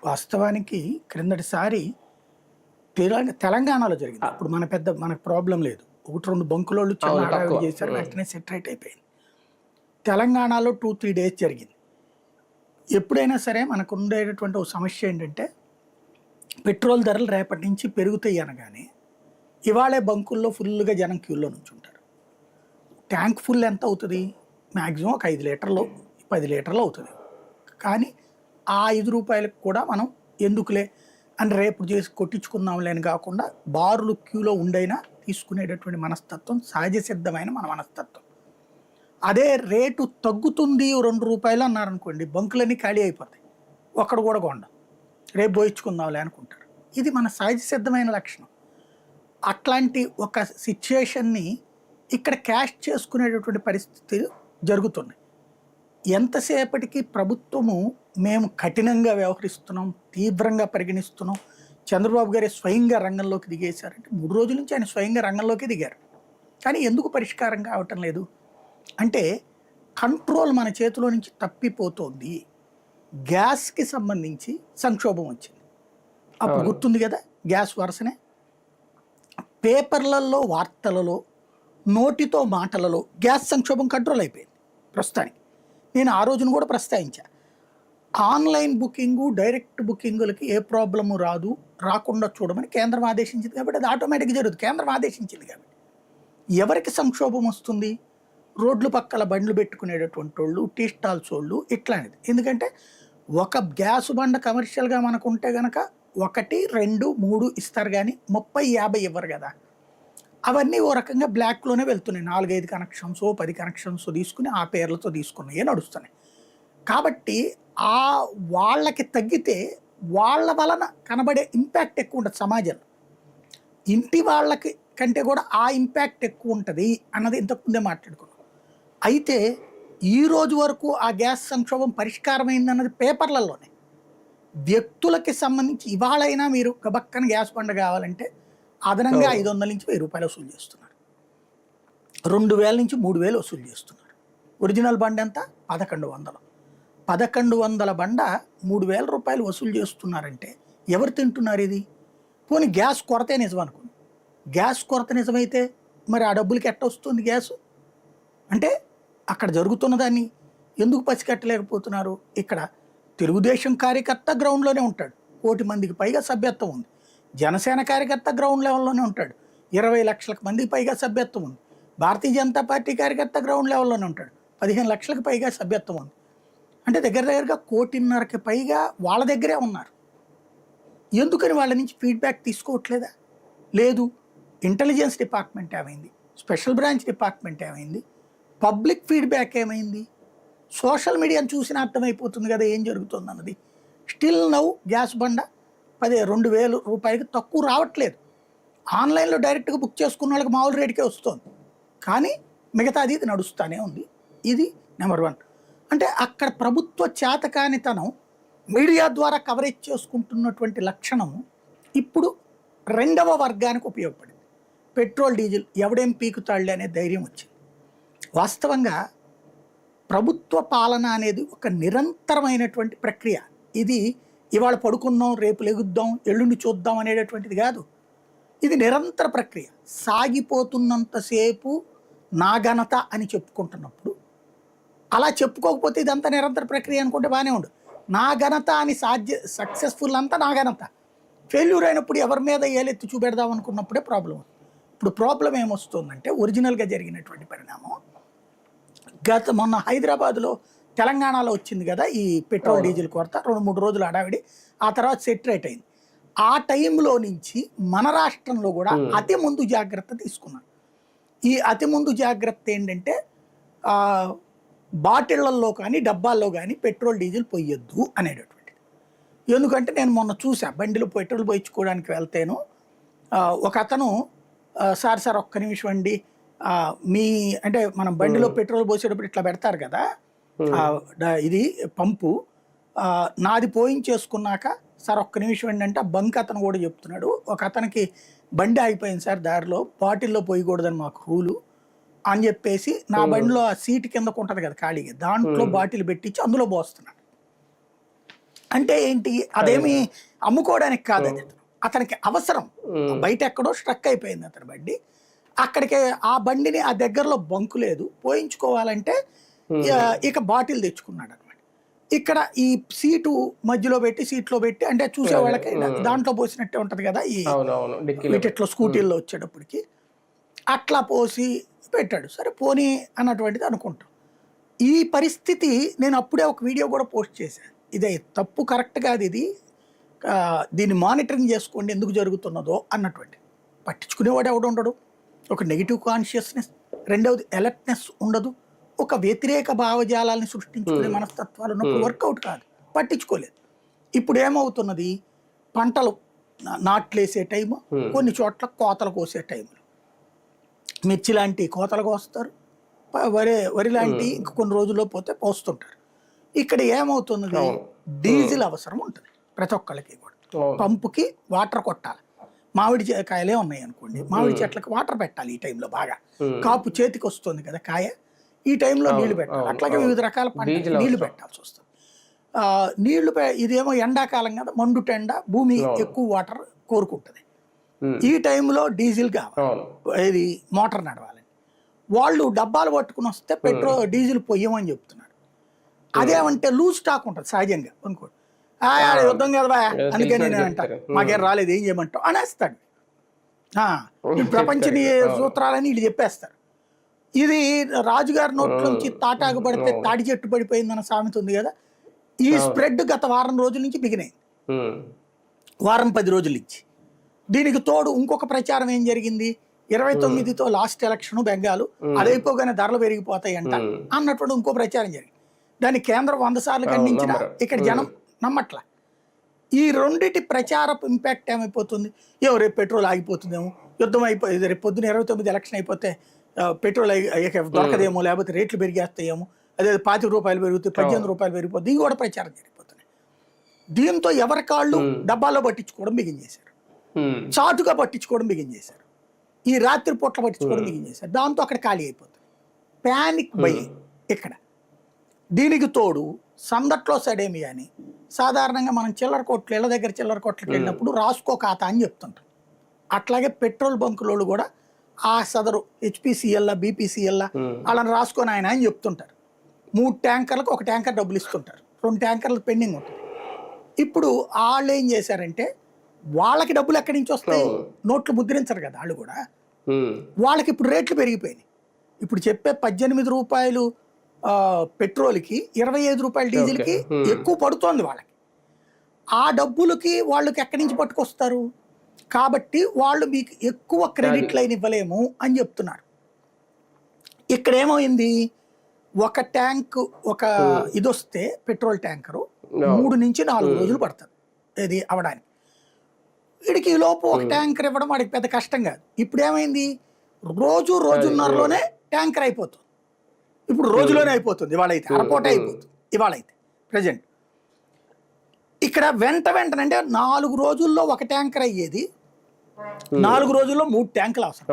వాస్తవానికి క్రిందటిసారి తెలంగాణలో జరిగింది. అప్పుడు మనకు ప్రాబ్లం లేదు. 1, 2 బంకులోళ్ళు చిన్న అవును, హడావిడి తక్కువ. చేశారు. వెంటనే సెటరేట్ అయిపోయింది. తెలంగాణలో 2-3 డేస్ జరిగింది. ఎప్పుడైనా సరే మనకు ఉండేటటువంటి ఒక సమస్య ఏంటంటే పెట్రోల్ ధరలు రేపటి నుంచి పెరుగుతాయి అనగానే ఇవాళే బంకుల్లో ఫుల్గా జనం క్యూలో నుంచుంటారు. ట్యాంక్ ఫుల్ ఎంత అవుతుంది? మ్యాక్సిమం ఒక 5 లీటర్లు 10 లీటర్లు అవుతుంది. కానీ ఆ 5 రూపాయలకు కూడా మనం ఎందుకులే అని రేపు చేసి కొట్టించుకుందాంలే అని కాకుండా బారులు క్యూలో ఉండైనా తీసుకునేటటువంటి మనస్తత్వం సహజ సిద్ధమైన మన మనస్తత్వం. అదే రేటు తగ్గుతుంది 2 రూపాయలు అన్నారనుకోండి, బంకులన్నీ ఖాళీ అయిపోతాయి. ఒక్కడు కూడా కొండ రేపు పోయించుకుందాంలే అనుకుంటారు. ఇది మన సహజ సిద్ధమైన లక్షణం. అట్లాంటి ఒక సిచ్యుయేషన్ని ఇక్కడ క్యాష్ చేసుకునేటటువంటి పరిస్థితులు జరుగుతున్నాయి. ఎంతసేపటికి ప్రభుత్వము మేము కఠినంగా వ్యవహరిస్తున్నాం, తీవ్రంగా పరిగణిస్తున్నాం, చంద్రబాబు గారే స్వయంగా రంగంలోకి దిగేశారంటే 3 రోజుల నుంచి ఆయన స్వయంగా రంగంలోకి దిగారు. కానీ ఎందుకు పరిష్కారం కావటం లేదు అంటే కంట్రోల్ మన చేతిలో నుంచి తప్పిపోతోంది. గ్యాస్కి సంబంధించి సంక్షోభం వచ్చింది. అప్పుడు గుర్తుంది కదా, గ్యాస్ వరుసనే పేపర్లలో, వార్తలలో, నోటితో మాటలలో గ్యాస్ సంక్షోభం కంట్రోల్ అయిపోయింది. ప్రస్తుతానికి నేను ఆ రోజున కూడా ప్రస్తావించా. ఆన్లైన్ బుకింగు, డైరెక్ట్ బుకింగులకి ఏ ప్రాబ్లము రాకుండా చూడమని కేంద్రం ఆదేశించింది కాబట్టి అది ఆటోమేటిక్గా జరుగుతుంది. కేంద్రం ఆదేశించింది కాబట్టి ఎవరికి సంక్షోభం వస్తుంది? రోడ్లు పక్కల బండ్లు పెట్టుకునేటటువంటి వాళ్ళు, టీ స్టాల్స్ వాళ్ళు, ఇట్లాంటిది. ఎందుకంటే ఒక గ్యాస్ బండ కమర్షియల్గా మనకు ఉంటే కనుక 1, 2, 3 ఇస్తారు కానీ 30, 50 ఇవ్వరు కదా. అవన్నీ ఓ రకంగా బ్లాక్లోనే వెళ్తున్నాయి. 4-5 కనెక్షన్స్ 10 కనెక్షన్స్ తీసుకుని ఆ పేర్లతో తీసుకున్నాయి నడుస్తున్నాయి. కాబట్టి వాళ్ళకి తగ్గితే వాళ్ళ వలన కనబడే ఇంపాక్ట్ ఎక్కువ ఉంటుంది సమాజంలో. ఇంటి వాళ్ళకి కంటే కూడా ఆ ఇంపాక్ట్ ఎక్కువ ఉంటుంది అన్నది ఇంతకుముందే మాట్లాడుకున్నాం. అయితే ఈ రోజు వరకు ఆ గ్యాస్ సంక్షోభం పరిష్కారమైందన్నది పేపర్లలోనే. వ్యక్తులకి సంబంధించి ఇవాళైనా మీరు గబక్కన గ్యాస్ బండ కావాలంటే అదనంగా 500 నుంచి 1000 రూపాయలు వసూలు చేస్తున్నారు. 2000 నుంచి 3000 వసూలు చేస్తున్నారు. ఒరిజినల్ బండ ఎంత? 1100. 1100 బండ 3000 రూపాయలు వసూలు చేస్తున్నారంటే ఎవరు తింటున్నారు ఇది? పోనీ గ్యాస్ కొరతే నిజం అనుకోండి. గ్యాస్ కొరత నిజమైతే మరి ఆ డబ్బులకి ఎట్ట వస్తుంది గ్యాసు? అంటే అక్కడ జరుగుతున్న దాన్ని ఎందుకు పసిగట్టలేకపోతున్నారు? ఇక్కడ తెలుగుదేశం కార్యకర్త గ్రౌండ్లోనే ఉంటాడు, 1,000,000 మందికి పైగా సభ్యత్వం ఉంది. జనసేన కార్యకర్త గ్రౌండ్ లెవెల్లోనే ఉంటాడు, 20 లక్షల మందికి పైగా సభ్యత్వం ఉంది. భారతీయ జనతా పార్టీ కార్యకర్త గ్రౌండ్ లెవెల్లోనే ఉంటాడు, 15 లక్షలకు పైగా సభ్యత్వం ఉంది. అంటే దగ్గరగా 1,500,000కి పైగా వాళ్ళ దగ్గరే ఉన్నారు. ఎందుకని వాళ్ళ నుంచి ఫీడ్బ్యాక్ తీసుకోవట్లేదా? లేదు. ఇంటెలిజెన్స్ డిపార్ట్మెంట్ ఏమైంది? స్పెషల్ బ్రాంచ్ డిపార్ట్మెంట్ ఏమైంది? పబ్లిక్ ఫీడ్బ్యాక్ ఏమైంది? సోషల్ మీడియాను చూసిన అర్థమైపోతుంది కదా ఏం జరుగుతుంది అన్నది. స్టిల్ నౌ గ్యాస్ బండ 2,000 రూపాయలకి తక్కువ రావట్లేదు. ఆన్లైన్లో డైరెక్ట్గా బుక్ చేసుకున్న వాళ్ళకి మామూలు రేటుకే వస్తుంది. కానీ మిగతాది ఇది నడుస్తూనే ఉంది. ఇది నెంబర్ 1. అంటే అక్కడ ప్రభుత్వ చేతకానితనం మీడియా ద్వారా కవరేజ్ చేసుకుంటున్నటువంటి లక్షణం ఇప్పుడు 2వ వర్గానికి ఉపయోగపడింది. పెట్రోల్, డీజిల్ ఎవడేం పీకుతాళ్లే అనే ధైర్యం వచ్చింది. వాస్తవంగా ప్రభుత్వ పాలన అనేది ఒక నిరంతరమైనటువంటి ప్రక్రియ. ఇది ఇవాళ పడుకుందాం, రేపు లెగుద్దాం, ఎల్లుండి చూద్దాం అనేటటువంటిది కాదు. ఇది నిరంతర ప్రక్రియ. సాగిపోతున్నంతసేపు నా ఘనత అని చెప్పుకుంటున్నప్పుడు, అలా చెప్పుకోకపోతే ఇదంతా నిరంతర ప్రక్రియ అనుకుంటే బాగానే ఉండదు. నా ఘనత అని సక్సెస్ఫుల్ అంతా నా ఘనత, ఫెయిల్యూర్ అయినప్పుడు ఎవరి మీద ఏలెత్తి చూపెడదాం అనుకున్నప్పుడే ప్రాబ్లం. ఇప్పుడు ప్రాబ్లం ఏమొస్తుందంటే ఒరిజినల్గా జరిగినటువంటి పరిణామం మొన్న హైదరాబాద్లో, తెలంగాణలో వచ్చింది కదా ఈ పెట్రోల్ డీజిల్ కొరత. 2-3 రోజులు హడావిడి, ఆ తర్వాత సెటరేట్ అయింది. ఆ టైంలో నుంచి మన రాష్ట్రంలో కూడా అతి ముందు జాగ్రత్త తీసుకున్నాను. ఈ అతి ముందు జాగ్రత్త ఏంటంటే బాటిళ్లలో కానీ డబ్బాల్లో కానీ పెట్రోల్ డీజిల్ పోయొద్దు అనేటటువంటిది. ఎందుకంటే నేను మొన్న చూసా, బండిలో పెట్రోల్ పోయించుకోవడానికి వెళ్తేను ఒక అతను సార్ ఒక్క నిమిషం అండి, మీ అంటే మనం బండిలో పెట్రోల్ పోసేటప్పుడు ఇట్లా పెడతారు కదా ఇది పంపు, నాది పోయించేసుకున్నాక సార్ ఒక్క నిమిషం ఏంటంటే ఆ బంక్ అతను కూడా చెప్తున్నాడు, ఒక అతనికి బండి ఆగిపోయింది సార్ దారిలో, బాటిల్లో పోయకూడదని మాకు రూలు అని చెప్పేసి నా బండిలో ఆ సీట్ కిందకు ఉంటుంది కదా ఖాళీగా, దాంట్లో బాటిల్ పెట్టించి అందులో పోస్తున్నాడు. అంటే ఏంటి, అదేమి అమ్ముకోవడానికి కాదు, అది అతనికి అవసరం. బయట ఎక్కడో స్ట్రక్ అయిపోయింది అతని బండి, అక్కడికి ఆ బండిని ఆ దగ్గరలో బంకు లేదు, పోయించుకోవాలంటే ఇక బాటిల్ తెచ్చుకున్నాడు అనమాట. ఇక్కడ ఈ సీటు మధ్యలో పెట్టి, సీట్లో పెట్టి, అంటే చూసే వాళ్ళకి దాంట్లో పోసినట్టే ఉంటది కదా ఈ వీటిలో స్కూటీల్లో వచ్చేటప్పటికి, అట్లా పోసి పెట్టాడు. సరే పోనీ అన్నటువంటిది అనుకుంటాం. ఈ పరిస్థితి నేను అప్పుడే ఒక వీడియో కూడా పోస్ట్ చేశాను, ఇదే తప్పు, కరెక్ట్ కాదు ఇది, దీన్ని మానిటరింగ్ చేసుకోండి ఎందుకు జరుగుతున్నదో అన్నటువంటి. పట్టించుకునేవాడు ఎవడు ఉండడు, ఒక నెగిటివ్ కాన్షియస్నెస్, రెండవది అలర్ట్నెస్ ఉండదు, ఒక వ్యతిరేక భావజాలాన్ని సృష్టించుకునే మనస్తత్వాలు ఉన్నప్పుడు వర్కౌట్ కాదు, పట్టించుకోలేదు. ఇప్పుడు ఏమవుతున్నది, పంటలు నాట్లేసే టైము, కొన్ని చోట్ల కోతలు కోసే టైములు, మిర్చి లాంటి కోతలు కోస్తారు, వరి లాంటి ఇంక కొన్ని రోజుల్లో పోతే పోస్తుంటారు. ఇక్కడ ఏమవుతున్నది, డీజిల్ అవసరం ఉంటుంది ప్రతి ఒక్కళ్ళకి కూడా, పంపుకి వాటర్ కొట్టాలి. మామిడి కాయలే ఉన్నాయి అనుకోండి, మామిడి చెట్లకు వాటర్ పెట్టాలి ఈ టైంలో, బాగా కాపు చేతికి వస్తుంది కదా కాయ, ఈ టైంలో నీళ్లు పెట్టాలి. అట్లాగే వివిధ రకాల పంటలకు నీళ్లు పెట్టాల్సి వస్తుంది. నీళ్లు ఇదేమో ఎండాకాలం కదా, మండుటెండ, భూమి ఎక్కువ వాటర్ కోరుకుంటుంది. ఈ టైంలో డీజిల్ కావాలి, ఇది మోటార్ నడవాలని. వాళ్ళు డబ్బాలు పట్టుకుని వస్తే డీజిల్ పొయ్యమని చెప్తున్నారు. అదేమంటే లూజ్ స్టాక్ ఉంటుంది సహజంగా, అనుకోండి యుద్ధం కదా అందుకని నేను అంటాను మాకేం రాలేదు ఏం చేయమంటావు అనేస్తాడు. ప్రపంచ సూత్రాలని వీళ్ళు చెప్పేస్తారు. ఇది రాజుగారి నోట్ల నుంచి తాటాకు పడితే తాడి చెట్టు పడిపోయిందన్న సామెత ఉంది కదా, ఈ స్ప్రెడ్ గత వారం రోజుల నుంచి బిగినాయి, వారం 10 రోజుల నుంచి. దీనికి తోడు ఇంకొక ప్రచారం ఏం జరిగింది, 29తో లాస్ట్ ఎలక్షన్ బెంగాల్, అదైపోగానే ధరలు పెరిగిపోతాయి అంట అన్నటువంటి ఇంకో ప్రచారం జరిగింది. దాన్ని కేంద్రం 100 సార్లు ఖండించినా ఇక్కడ జనం నమ్మట్ల. ఈ రెండిటి ప్రచారపు ఇంపాక్ట్ ఏమైపోతుంది, రేపు పెట్రోల్ ఆగిపోతుందేమో, యుద్ధం అయిపోయింది, రేపు పొద్దున 29 ఎలక్షన్ అయిపోతే పెట్రోల్ దొరకదేమో, లేకపోతే రేట్లు పెరిగేస్తాయేమో, అదే 25 రూపాయలు పెరుగుతాయి, 18 రూపాయలు పెరిగిపోతుంది, ఇవి కూడా ప్రచారం జరిగిపోతున్నాయి. దీంతో ఎవరి కాళ్ళు డబ్బాల్లో పట్టించుకోవడం బిగించేశారు, చాటుగా పట్టించుకోవడం బిగించేశారు, ఈ రాత్రి పూట్ల పట్టించుకోవడం బిగించేశారు. దాంతో అక్కడ ఖాళీ అయిపోతుంది, ప్యానిక్ బయింగ్ ఇక్కడ. దీనికి తోడు సందట్లో సడేమి అని సాధారణంగా మనం చిల్లర కొట్లు, ఇళ్ళ దగ్గర చిల్లర కొట్లకి వెళ్ళినప్పుడు రాసుకో ఖాతా అని చెప్తుంటాం. అట్లాగే పెట్రోల్ బంకులోళ్ళు కూడా ఆ సదరు హెచ్పిసిఎల్లా బీపీసీఎల్లా వాళ్ళని రాసుకొని ఆయన అని చెప్తుంటారు. 3 ట్యాంకర్లకు 1 ట్యాంకర్ డబ్బులు ఇస్తుంటారు, 2 ట్యాంకర్లు పెండింగ్ ఉంటుంది. ఇప్పుడు వాళ్ళు ఏం చేశారంటే, వాళ్ళకి డబ్బులు ఎక్కడి నుంచి వస్తాయి, నోట్లు ముద్రించరు కదా వాళ్ళు కూడా, వాళ్ళకి ఇప్పుడు రేట్లు పెరిగిపోయినాయి. ఇప్పుడు చెప్పే 18 రూపాయలు పెట్రోల్కి 25 రూపాయల డీజిల్కి ఎక్కువ పడుతోంది వాళ్ళకి. ఆ డబ్బులకి వాళ్ళకి ఎక్కడి నుంచి పట్టుకొస్తారు, కాబట్టి వాళ్ళు మీకు ఎక్కువ క్రెడిట్ లైన్ ఇవ్వలేము అని చెప్తున్నారు. ఇక్కడ ఏమైంది, ఒక ట్యాంక్ ఒక ఇది వస్తే పెట్రోల్ ట్యాంకరు 3 నుంచి 4 రోజులు పడుతుంది ఇది అవడానికి. వీడికి ఈ లోపు ఒక ట్యాంకర్ ఇవ్వడం వాడికి పెద్ద కష్టం కాదు. ఇప్పుడు ఏమైంది, రోజున్నరలోనే ట్యాంకర్ అయిపోతుంది. ఇప్పుడు రోజులోనే అయిపోతుంది, ఇవాళ అయితే అరపోట అయిపోతుంది, ఇవాళ అయితే ప్రజెంట్. ఇక్కడ వెంటనే అంటే 4 రోజుల్లో 1 ట్యాంకర్ అయ్యేది 4 రోజుల్లో 3 ట్యాంకులు అవసరం.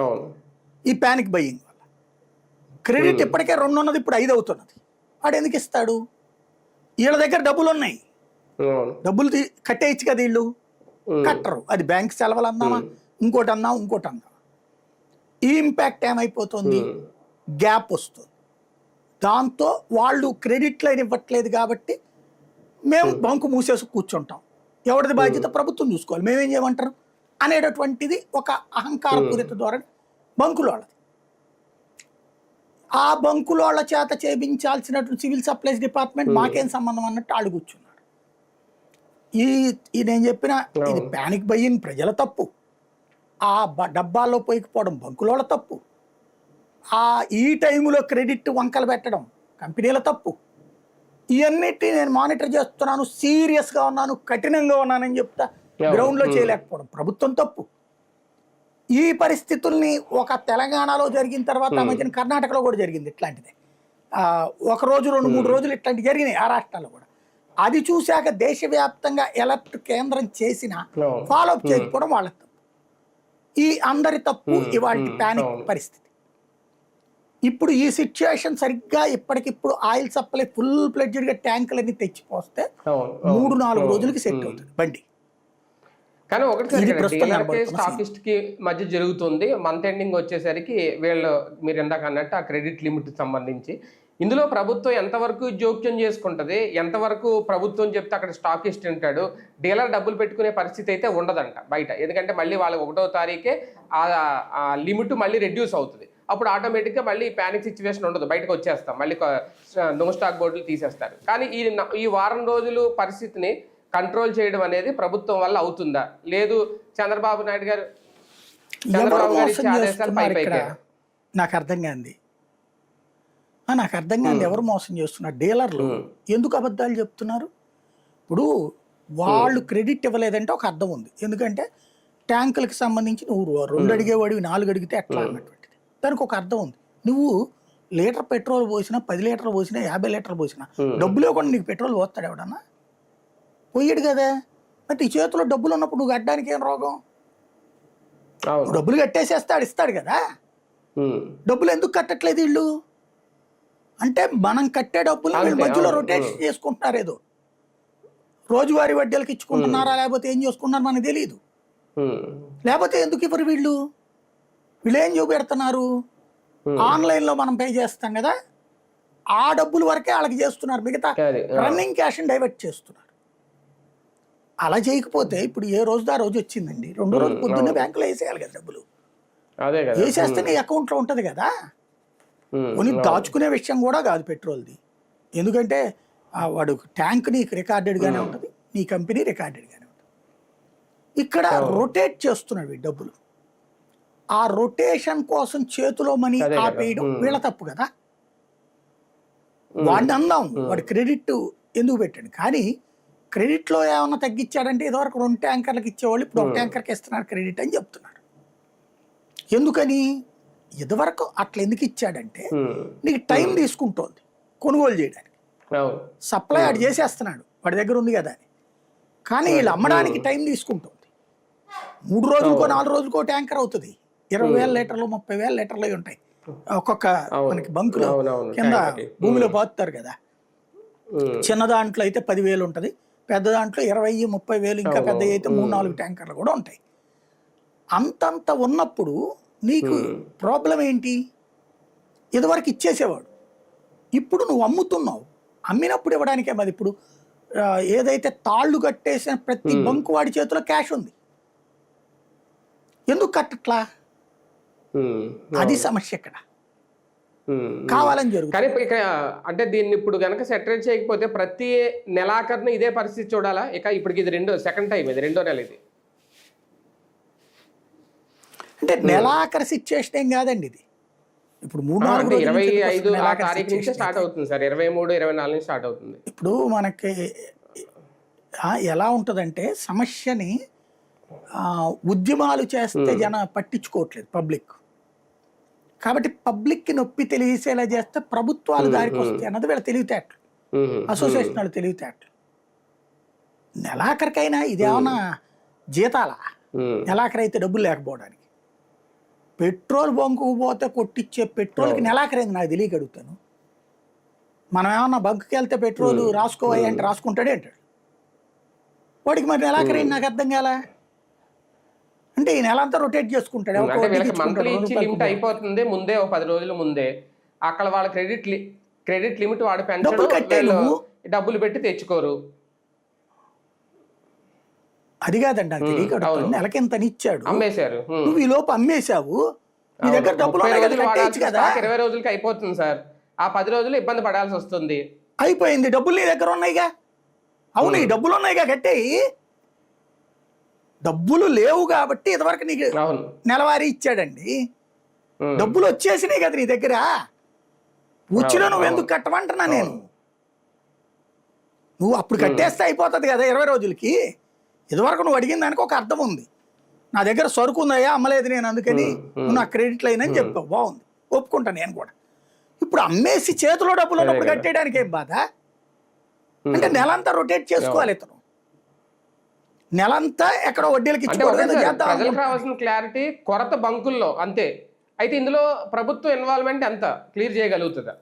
ఈ ప్యానిక్ బయింగ్ వల్ల క్రెడిట్ ఇప్పటికే 2 ఉన్నది, ఇప్పుడు 5 అవుతున్నది. వాడు ఎందుకు ఇస్తాడు, వీళ్ళ దగ్గర డబ్బులు ఉన్నాయి, డబ్బులు కట్టేయచ్చు కదా, వీళ్ళు కట్టరు. అది బ్యాంక్ సెలవులు అందామా, ఇంకోటి అందామా. ఈ ఇంపాక్ట్ ఏమైపోతుంది, గ్యాప్ వస్తుంది. దాంతో వాళ్ళు క్రెడిట్ లైన్ ఇవ్వట్లేదు కాబట్టి మేము బంకు మూసేసి కూర్చుంటాం, ఎవరిది బాధ్యత ప్రభుత్వం చూసుకోవాలి, మేమేం చేయమంటారు అనేటటువంటిది ఒక అహంకారపూరిత ధోరణి బంకులోళ్ళది. ఆ బంకులోళ్ళ చేత చేయించాల్సినటువంటి సివిల్ సప్లైస్ డిపార్ట్మెంట్ మాకేం సంబంధం అన్నట్టు వాళ్ళు కూర్చున్నారు. ఈ నేను చెప్పిన ఇది ప్యానిక్ బయింగ్ ప్రజల తప్పు, ఆ డబ్బాల్లో పోయిపోవడం బంకులోళ్ళ తప్పు, ఈ టైంలో క్రెడిట్ వంకలు పెట్టడం కంపెనీల తప్పు. ఇవన్నిటిని నేను మానిటర్ చేస్తున్నాను, సీరియస్గా ఉన్నాను, కఠినంగా ఉన్నానని చెప్తా, గ్రౌండ్లో చేయలేకపోవడం ప్రభుత్వం తప్పు. ఈ పరిస్థితుల్ని ఒక తెలంగాణలో జరిగిన తర్వాత ఆ మధ్యన కర్ణాటకలో కూడా జరిగింది ఇట్లాంటిది. 1 రోజు 2-3 రోజులు ఇట్లాంటివి జరిగినాయి ఆ రాష్ట్రాల్లో కూడా. అది చూశాక దేశవ్యాప్తంగా ఎలర్ట్ కేంద్రం చేసిన ఫాలోఅప్ చేయకపోవడం వాళ్ళ తప్పు. ఈ అందరి తప్పు ఇవాళ ప్యానిక్ పరిస్థితి. ఇప్పుడు ఈ సిచ్యుయేషన్ సరిగ్గా ఇప్పటికిప్పుడు ఆయిల్ సప్లై ఫుల్ ఫ్లెడ్జ్డ్గా ట్యాంకులన్నీ తెచ్చిపోస్తే అవును, అవును, 3-4 అవును. రోజులకి సెట్ అవుతుంది బండి. కానీ ఒకటి సార్, ఇది ఇక్కడ ప్రస్తుతం డీలర్ కి కనబడుతున్న సీన్. స్టాకిస్ట్ కి మధ్య జరుగుతుంది. మంత్ ఎండింగ్ వచ్చేసరికి వీళ్ళు మీరు ఇందాక అన్నట్టు ఆ క్రెడిట్ లిమిట్ సంబంధించి ఇందులో ప్రభుత్వం ఎంతవరకు జోక్యం చేసుకుంటది, ఎంతవరకు ప్రభుత్వం చెప్తే అక్కడ స్టాకిస్ట్ ఉంటాడు, డీలర్ డబ్బులు పెట్టుకునే పరిస్థితి అయితే ఉండదంట బయట. ఎందుకంటే మళ్ళీ వాళ్ళకి 1వ తారీఖే ఆ లిమిట్ మళ్ళీ రెడ్యూస్ అవుతుంది. అప్పుడు ఆటోమేటిక్గా మళ్ళీ ప్యానిక్ సిచ్యువేషన్ ఉండదు, బయటకు వచ్చేస్తాం, మళ్ళీ నో స్టాక్ బోర్డులు తీసేస్తారు. కానీ ఈ వారం రోజులు పరిస్థితిని కంట్రోల్ చేయడం అనేది ప్రభుత్వం వల్ల అవుతుందా, లేదు చంద్రబాబు నాయుడు గారు ఎవరు మోసం ఇచ్చే ఆదేశాలు చేస్తున్నారు ఇక్కడ పైపైకే? నాకు అర్థం కాంది. నాకు అర్థం కాంది ఎవరు మోసం చేస్తున్నారు. డీలర్లు ఎందుకు అబద్ధాలు చెప్తున్నారు? ఇప్పుడు వాళ్ళు క్రెడిట్ ఇవ్వలేదంటే ఒక అర్థం ఉంది. ఎందుకంటే ట్యాంకులకు సంబంధించి నువ్వు 2 అడిగేవాడివి 4 అడిగితే ఎట్లా అన్నటువంటిది దానికి ఒక అర్థం ఉంది. నువ్వు లీటర్ పెట్రోల్ పోసినా 10 లీటర్లు పోసినా 50 లీటర్లు పోసినా డబ్బులు ఇవ్వకుండా నీకు పెట్రోల్ పోస్తాడు ఎవడన్నా? పోయాడు కదా. అంటే ఈ చేతిలో డబ్బులు ఉన్నప్పుడు నువ్వు కట్టడానికి ఏం రోగం? డబ్బులు కట్టేసేస్తాడు, ఇస్తాడు కదా. డబ్బులు ఎందుకు కట్టట్లేదు వీళ్ళు అంటే మనం కట్టే డబ్బులు వీళ్ళు మధ్యలో రొటేషన్ చేసుకుంటున్నారు. ఏదో రోజువారీ వడ్డీలకు ఇచ్చుకుంటున్నారా లేకపోతే ఏం చేసుకుంటున్నారు మనకు తెలియదు. లేకపోతే ఎందుకు ఇవ్వరు వీళ్ళు? వీళ్ళు ఏం చూపెడుతున్నారు? ఆన్లైన్లో మనం పే చేస్తాం కదా, ఆ డబ్బుల వరకే వాళ్ళకి చేస్తున్నారు, మిగతా రన్నింగ్ క్యాష్ని డైవర్ట్ చేస్తున్నారు. అలా చేయకపోతే ఇప్పుడు ఏ రోజు ఆ రోజు వచ్చిందండి, 2వ రోజు పొద్దున్నే బ్యాంకులో వేసేయాలి కదా డబ్బులు. వేసేస్తే నీ అకౌంట్లో ఉంటుంది కదా. కొన్ని దాచుకునే విషయం కూడా కాదు పెట్రోల్ది. ఎందుకంటే వాడు ట్యాంక్ నీకు రికార్డెడ్గానే ఉంటుంది, నీ కంపెనీ రికార్డెడ్గానే ఉంటుంది. ఇక్కడ రొటేట్ చేస్తున్నాడు ఈ డబ్బులు. ఆ రొటేషన్ కోసం చేతిలో మనీ ఆపేయడం వీళ్ళ తప్పు కదా. వాడిని అందాం వాడు క్రెడిట్ ఎందుకు పెట్టాడు, కానీ క్రెడిట్లో ఏమన్నా తగ్గించాడంటే ఇదివరకు 2 ట్యాంకర్లకు ఇచ్చేవాళ్ళు ఇప్పుడు 1 ట్యాంకర్కి ఇస్తున్నారు క్రెడిట్ అని చెప్తున్నారు. ఎందుకని? ఇదివరకు అట్లా ఎందుకు ఇచ్చాడంటే నీకు టైం తీసుకుంటోంది కొనుగోలు చేయడానికి. సప్లై ఆడు చేసేస్తున్నాడు, వాడి దగ్గర ఉంది కదా అని. కానీ వీళ్ళు అమ్మడానికి టైం తీసుకుంటుంది. 3 రోజులకో 4 రోజులకో ట్యాంకర్ అవుతుంది. 20,000 లీటర్లు 30,000 లీటర్లు అవి ఉంటాయి ఒక్కొక్క మనకి బంకులో కింద భూమిలో పాతుతారు కదా. చిన్న దాంట్లో అయితే 10,000 ఉంటుంది, పెద్ద దాంట్లో 20,000-30,000, ఇంకా పెద్ద అయితే 3-4 ట్యాంకర్లు కూడా ఉంటాయి. అంతంత ఉన్నప్పుడు నీకు ప్రాబ్లం ఏంటి? ఇదివరకు ఇచ్చేసేవాడు, ఇప్పుడు నువ్వు అమ్ముతున్నావు. అమ్మినప్పుడు ఇవ్వడానికే మరి. ఇప్పుడు ఏదైతే తాళ్ళు కట్టేసిన ప్రతి బంకు వాడి చేతిలో క్యాష్ ఉంది, ఎందుకు కట్టట్లా? అది సమస్య ఇక్కడ. కావాలని జరుగుతుంది. కానీ ఇక అంటే దీన్ని ఇప్పుడు కనుక సెటరేట్ చేయకపోతే ప్రతి నెలాఖరున ఇదే పరిస్థితి చూడాలా? ఇక ఇప్పటికి ఇది సెకండ్ టైం, ఇది 2వ నెల. ఇది అంటే నెలాఖరి సిచ్యుయేషన్ ఏం కాదండి. ఇది ఇప్పుడు 3-4 25 తారీఖు నుంచి స్టార్ట్ అవుతుంది సార్, 23-24 నుంచి స్టార్ట్ అవుతుంది. ఇప్పుడు మనకి ఎలా ఉంటుందంటే సమస్యని ఉద్యమాలు చేస్తే పట్టించుకోవట్లేదు పబ్లిక్. కాబట్టి పబ్లిక్కి నొప్పి తెలిసేలా చేస్తే ప్రభుత్వాలు దారికి వస్తాయి అన్నది వీళ్ళ తెలివితేటలు, అసోసియేషన్ వాళ్ళు తెలివితేటలు. నెలాఖరికైనా ఇదేమన్నా జీతాల? నెలాఖరి అయితే డబ్బులు లేకపోవడానికి. పెట్రోల్ బంకుకు పోతే కొట్టించే పెట్రోల్కి నెలాఖరైంది నాకు తెలియక అడుగుతాను. మనం ఏమన్నా బంకుకి వెళ్తే పెట్రోల్ రాసుకోవాలి అంటే రాసుకుంటాడే అంటాడు. వాడికి మరి నెలాఖరైంది నాకు అర్థం కాల. అంటే ఈ నెల అంతా రొటేట్ చేసుకుంటాడు. మంత్లీ ఇచ్చి లిమిట్ అయిపోతుంది ముందే, 10 రోజుల ముందే. అక్కడ వాళ్ళ క్రెడిట్ లిమిట్ వాడు పెంచడం, డబ్బులు పెట్టి తెచ్చుకోరు. అది కాదండి నాకు తెలియక అడుగుతాను. నెలకి ఎంత ఇచ్చాడు, అమ్మేశారు. నువ్వు ఈ లోపు అమ్మేశావు, నీ దగ్గర డబ్బులు 20 రోజులకి అయిపోతుంది సార్. ఆ 10 రోజులు ఇబ్బంది పడాల్సి వస్తుంది. అయిపోయింది, డబ్బులు నీ దగ్గర ఉన్నాయిగా. అవును, ఈ డబ్బులు ఉన్నాయిగా, కట్టేయి. డబ్బులు లేవు కాబట్టి ఇదివరకు నీకు నెలవారీ ఇచ్చాడండి. డబ్బులు వచ్చేసినాయి కదా నీ దగ్గర, వచ్చినా నువ్వు ఎందుకు కట్టమంటున్నా నేను? నువ్వు అప్పుడు కట్టేస్తే అయిపోతుంది కదా 20 రోజులకి. ఇదివరకు నువ్వు అడిగిన దానికి ఒక అర్థం ఉంది. నా దగ్గర సరుకు ఉందయ్యా, అమ్మలేదు నేను, అందుకని నువ్వు నా క్రెడిట్లు అయినని చెప్పావు, బాగుంది, ఒప్పుకుంటాను నేను కూడా. ఇప్పుడు అమ్మేసి చేతిలో డబ్బులు ఉన్నప్పుడు కట్టేయడానికి ఏం బాధ? అంటే నెలంతా రొటేట్ చేసుకోవాలి ఇతను. నెలంతా ఎక్కడో వడ్డీలకి రావాల్సిన క్లారిటీ కొరత బంకుల్లో అంతే. అయితే ఇందులో ప్రభుత్వ ఇన్వాల్వ్మెంట్ ఎంత క్లియర్ చేయగలుగుతుందా?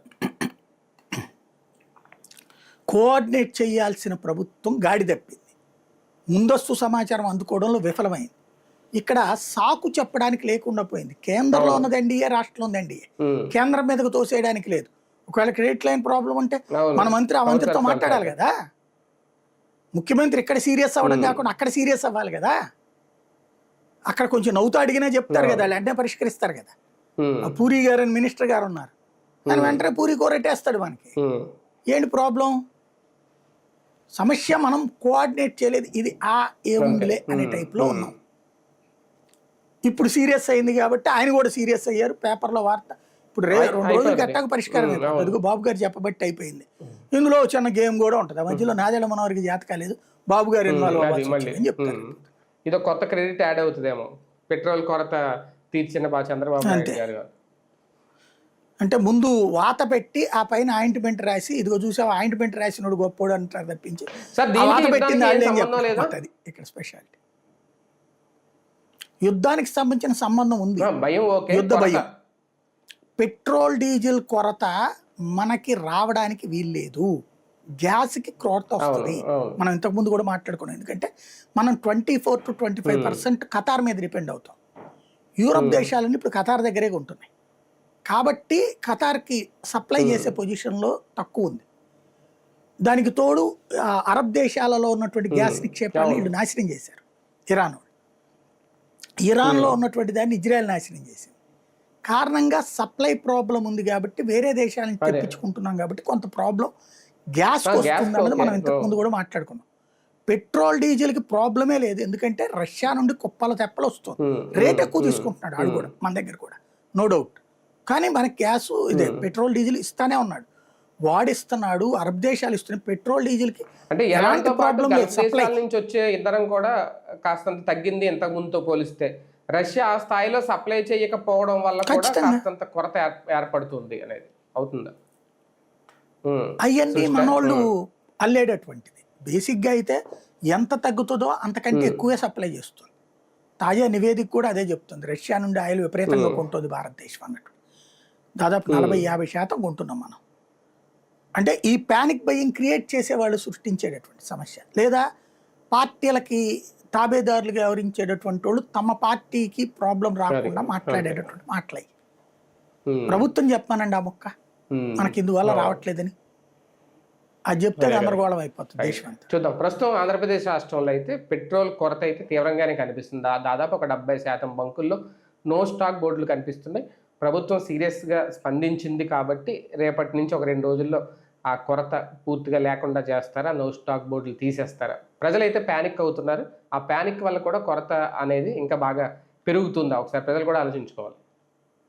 కోఆర్డినేట్ చేయాల్సిన ప్రభుత్వం గాడి తప్పింది, ముందస్తు సమాచారం అందుకోవడంలో విఫలమైంది. ఇక్కడ సాకు చెప్పడానికి లేకుండా పోయింది. కేంద్రంలో ఉన్నది ఎన్డీఏ, రాష్ట్రంలో ఉంది ఎన్డీఏ. కేంద్రం మీదకు తోసేయడానికి లేదు. ఒకవేళ క్రెడిట్ లైన్ ప్రాబ్లం ఉంటే మన మంత్రి ఆ మంత్రితో మాట్లాడాలి కదా. ముఖ్యమంత్రి ఇక్కడ సీరియస్ అవ్వడం కాకుండా అక్కడ సీరియస్ అవ్వాలి కదా. అక్కడ కొంచెం నవ్వుతూ అడిగినా చెప్తారు కదా, వెంటనే పరిష్కరిస్తారు కదా. ఆ పూరి గారు అని మినిస్టర్ గారు ఉన్నారు, ఆయన వెంటనే పూరి కోరెట్టేస్తాడు. మనకి ఏంటి ప్రాబ్లం? సమస్య మనం కోఆర్డినేట్ చేయలేదు, ఇది ఏముందిలే అనే టైప్లో ఉన్నాం. ఇప్పుడు సీరియస్ అయింది కాబట్టి ఆయన కూడా సీరియస్ అయ్యారు. పేపర్లో వార్త ఇప్పుడు 2 రోజులు గట్టాక పరిష్కారం అదిగో బాబు గారు చెప్పబట్టి అయిపోయింది. ఇందులో చిన్న గేమ్ కూడా ఉంటుంది. ఆ మధ్యలో నాదెళ్ల మనోహర్కి జాత కాలేదు, బాబు గారు ఇన్వాల్వ్ అవ్వాలి అని చెప్తారు. ఇదో కొత్త క్రెడిట్ యాడ్ అవుతుందేమో, పెట్రోల్ కొరత తీర్చిన చంద్రబాబు నాయుడు గారు. అంటే ముందు వాత పెట్టి ఆ పైన ఆయింట్మెంట్ రాసి, ఇదిగో చూసావు ఆయింట్మెంట్ రాసినోడు గొప్పోడు అంటారు తప్పించి వాత పెట్టింది వాళ్ళేం చెప్పలేదు. ఇక్కడ స్పెషాలిటీ యుద్ధానికి సంబంధించిన సంబంధం ఉంది. యుద్ధ భయం. పెట్రోల్ డీజిల్ కొరత మనకి రావడానికి వీల్లేదు. గ్యాస్కి కొరత వస్తుంది. మనం ఇంతకుముందు కూడా మాట్లాడుకున్నాం. ఎందుకంటే మనం 24 to 25% ఖతార్ మీద డిపెండ్ అవుతాం. యూరప్ దేశాలన్నీ ఇప్పుడు ఖతార్ దగ్గరే ఉంటున్నాయి కాబట్టి ఖతార్కి సప్లై చేసే పొజిషన్లో తక్కువ ఉంది. దానికి తోడు అరబ్ దేశాలలో ఉన్నటువంటి గ్యాస్ నిక్షేపాలను వీళ్ళు నాశనం చేశారు. ఇరాన్లో ఉన్నటువంటి దాన్ని ఇజ్రాయెల్ నాశనం చేసింది. కారణంగా సప్లై ప్రాబ్లం ఉంది కాబట్టి వేరే దేశాల నుంచి తెప్పించుకుంటున్నాం కాబట్టి కొంత ప్రాబ్లం గ్యాస్ వస్తుంది అన్నది మనం ఇంతకుముందు కూడా మాట్లాడుకున్నాం. పెట్రోల్ డీజిల్కి ప్రాబ్లమే లేదు, ఎందుకంటే రష్యా నుండి కుప్పల తెప్పలు వస్తుంది. రేట్ ఎక్కువ తీసుకుంటున్నాడు ఆడు కూడా, మన దగ్గర కూడా నో డౌట్. కానీ మనకి గ్యాస్ ఇదే పెట్రోల్ డీజిల్ ఇస్తానే ఉన్నాడు, వాడిస్తున్నాడు. అరబ్ దేశాలు ఇస్తున్నాయి పెట్రోల్ డీజిల్కి. అంటే ఎలాంటి ప్రాబ్లం లేదు. సప్లై నుంచి వచ్చే ఇంధనం కూడా కాస్తంత తగ్గింది ఇంతకు ముందుతో పోలిస్తే. రష్యా ఆ స్థాయిలో సప్లై చేయకపోవడం వల్ల కూడా కాస్తంత కొరత ఏర్పడుతుంది అనేది అవుతుందా? అవన్నీ మనోళ్ళు అల్లేటటువంటిది. బేసిక్గా అయితే ఎంత తగ్గుతుందో అంతకంటే ఎక్కువే సప్లై చేస్తుంది. తాజా నివేదిక కూడా అదే చెప్తుంది. రష్యా నుండి ఆయిల్ విపరీతంగా కొంటుంది భారతదేశం అన్నట్టు. దాదాపు 40-50% కొంటున్నాం మనం. అంటే ఈ ప్యానిక్ బయింగ్ క్రియేట్ చేసేవాళ్ళు సృష్టించేటటువంటి సమస్య, లేదా పార్టీలకి తాబేదారులుగా వ్యవహరించేటటువంటి వాళ్ళు తమ పార్టీకి ప్రాబ్లం రాకుండా మాట్లాడేటటువంటి మాటలయ్యి. ప్రభుత్వం చెప్పానండి ఆ మొక్క మనకి ఇందువల్ల రావట్లేదని, అది చెప్తే గందరగోళం అయిపోతుంది దేశం అంతా. చూద్దాం. ప్రస్తుతం ఆంధ్రప్రదేశ్ రాష్ట్రంలో అయితే పెట్రోల్ కొరత అయితే తీవ్రంగానే కనిపిస్తుంది. దాదాపు ఒక 70% బంకుల్లో నో స్టాక్ బోర్డులు కనిపిస్తున్నాయి. ప్రభుత్వం సీరియస్గా స్పందించింది కాబట్టి రేపటి నుంచి ఒక 2 రోజుల్లో ఆ కొరత పూర్తిగా లేకుండా చేస్తారా, నో స్టాక్ బోర్డులు తీసేస్తారా? ప్రజలైతే ప్యానిక్ అవుతున్నారు. ఆ ప్యానిక్ వల్ల కూడా కొరత అనేది ఇంకా బాగా పెరుగుతుందా ఒకసారి ప్రజలు కూడా ఆలోచించుకోవాలి.